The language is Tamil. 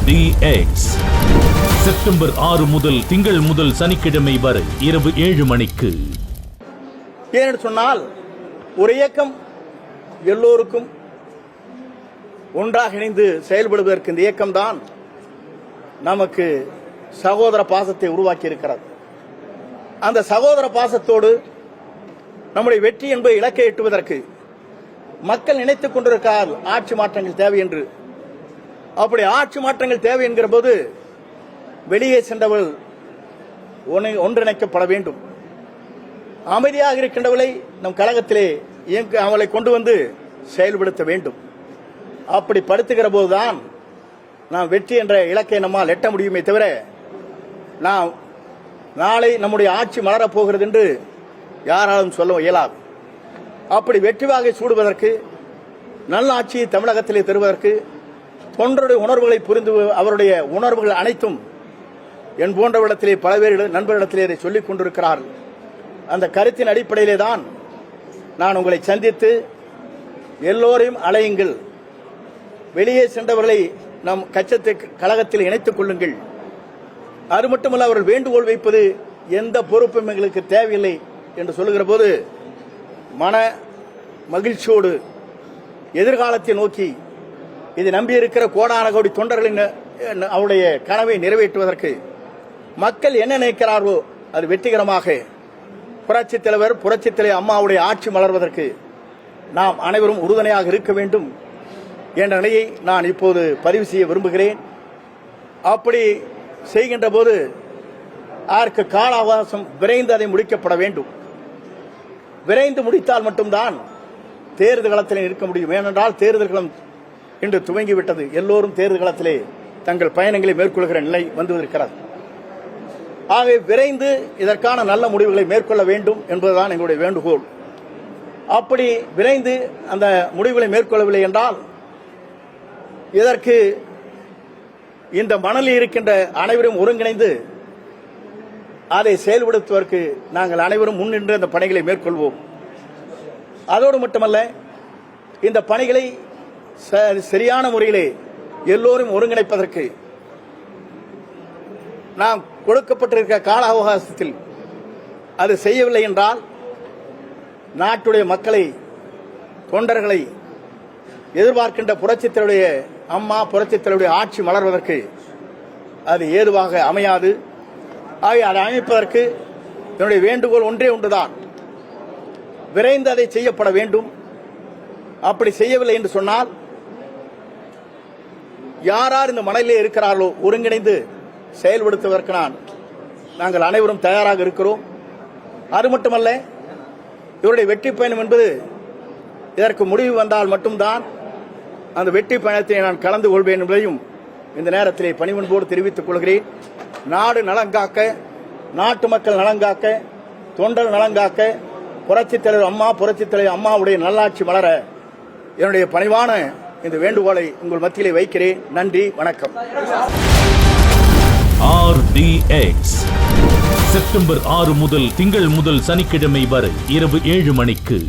RDX செப்டம்பர் 6 முதல் திங்கள் முதல் சனிக்கிழமை வரை இரவு 7 மணிக்கு. ஏனென்று சொன்னால் ஒரு இயக்கம் எல்லோருக்கும் ஒன்றாக இணைந்து செயல்படுவதற்கு இந்த இயக்கம்தான் நமக்கு சகோதர பாசத்தை உருவாக்கி இருக்கிறது. அந்த சகோதர பாசத்தோடு நம்முடைய வெற்றி என்பதை இலக்கை எட்டுவதற்கு மக்கள் நினைத்துக் கொண்டிருக்கிறார் ஆட்சி மாற்றங்கள் தேவை என்று. அப்படி ஆட்சி மாற்றங்கள் தேவை என்கிற போது வெளியே சென்றவள் ஒன்றிணைக்கப்பட வேண்டும். அமைதியாக இருக்கின்றவளை நம் கழகத்திலே அவளை கொண்டு வந்து செயல்படுத்த வேண்டும். அப்படி படுத்துகிற போதுதான் நாம் வெற்றி என்ற இலக்கை நம்மால் எட்ட முடியுமே தவிர நாம் நாளை நம்முடைய ஆட்சி மலரப் போகிறது என்று யாராலும் சொல்ல இயலாது. அப்படி வெற்றி வாகை சூடுவதற்கு நல்ல ஆட்சியை தமிழகத்திலே தருவதற்கு தொண்டருடைய உணர்வுகளை புரிந்து அவருடைய உணர்வுகள் அனைத்தும் என் போன்றவரிடத்திலே பல பேர் நண்பர்களிடத்திலே இதை சொல்லிக் கொண்டிருக்கிறார்கள். அந்த கருத்தின் அடிப்படையிலே தான் நான் உங்களை சந்தித்து எல்லோரையும் அலையுங்கள், வெளியே சென்றவர்களை நம் கட்சத்தை கழகத்தில் இணைத்துக் கொள்ளுங்கள். அது மட்டுமல்ல, அவர்கள் வேண்டுகோள் வைப்பது எந்த பொறுப்பும் எங்களுக்கு தேவையில்லை என்று சொல்லுகிற போது மன மகிழ்ச்சியோடு எதிர்காலத்தை நோக்கி இது நம்பியிருக்கிற கோடான கோடி தொண்டர்களின் அவருடைய கனவை நிறைவேற்றுவதற்கு மக்கள் என்ன நினைக்கிறார்களோ அது வெற்றிகரமாக புரட்சித் தலைவர் அம்மாவுடைய ஆட்சி மலர்வதற்கு நாம் அனைவரும் உறுதுணையாக இருக்க வேண்டும் என்ற நிலையை நான் இப்போது பதிவு செய்ய விரும்புகிறேன். அப்படி செய்கின்ற போது அதற்கு கால அவகாசம் விரைந்து அதை முடிக்கப்பட வேண்டும். விரைந்து முடித்தால் மட்டும்தான் தேர்தல் களத்தில் இருக்க முடியும். ஏனென்றால் தேர்தல் களம் இன்று துவங்கிவிட்டது. எல்லோரும் தேர்தல் களத்திலே தங்கள் பயணங்களை மேற்கொள்கிற நிலை வந்துவிருக்கிறது. ஆகவே விரைந்து இதற்கான நல்ல முடிவுகளை மேற்கொள்ள வேண்டும் என்பதுதான் எங்களுடைய வேண்டுகோள். அப்படி விரைந்து அந்த முடிவுகளை மேற்கொள்ளவில்லை என்றால் இதற்கு இந்த மணலில் இருக்கின்ற அனைவரும் ஒருங்கிணைந்து அதை செயல்படுத்துவதற்கு நாங்கள் அனைவரும் முன்னின்று அந்த பணிகளை மேற்கொள்வோம். அதோடு மட்டுமல்ல, இந்த பணிகளை சரியான முறையிலே எல்லோரும் ஒருங்கிணைப்பதற்கு நாம் கொடுக்கப்பட்டிருக்கிற கால அவகாசத்தில் அது செய்யவில்லை என்றால் நாட்டுடைய மக்களை தொண்டர்களை எதிர்பார்க்கின்ற புரட்சித்தலைவருடைய அம்மா புரட்சித்தலைவருடைய ஆட்சி மலர்வதற்கு அது ஏதுவாக அமையாது. ஆகவே அதை அமைப்பதற்கு என்னுடைய வேண்டுகோள் ஒன்றே ஒன்றுதான், விரைந்து அதை செய்யப்பட வேண்டும். அப்படி செய்யவில்லை என்று சொன்னால் யார் இந்த மணலிலே இருக்கிறார்களோ ஒருங்கிணைந்து செயல்படுத்துவதற்கு நாங்கள் அனைவரும் தயாராக இருக்கிறோம். அது மட்டுமல்ல, இவருடைய வெற்றி பயணம் என்பது இதற்கு முடிவு வந்தால் மட்டும்தான் அந்த வெற்றி பயணத்தை நான் கலந்து கொள்வேன் என்பதையும் இந்த நேரத்திலே பணிவன்போடு தெரிவித்துக் கொள்கிறேன். நாடு நலங்காக்க, நாட்டு மக்கள் நலங்காக்க, தொண்டர் நலங்காக்க, புரட்சித் தலைவர் அம்மாவுடைய நல்லாட்சி மலர என்னுடைய பணிவான இந்த வேண்டுகோளை உங்கள் மத்தியிலே வைக்கிறேன். நன்றி, வணக்கம். RDX செப்டம்பர் 6 முதல் திங்கள் முதல் சனிக்கிழமை வரை இரவு 7 மணிக்கு.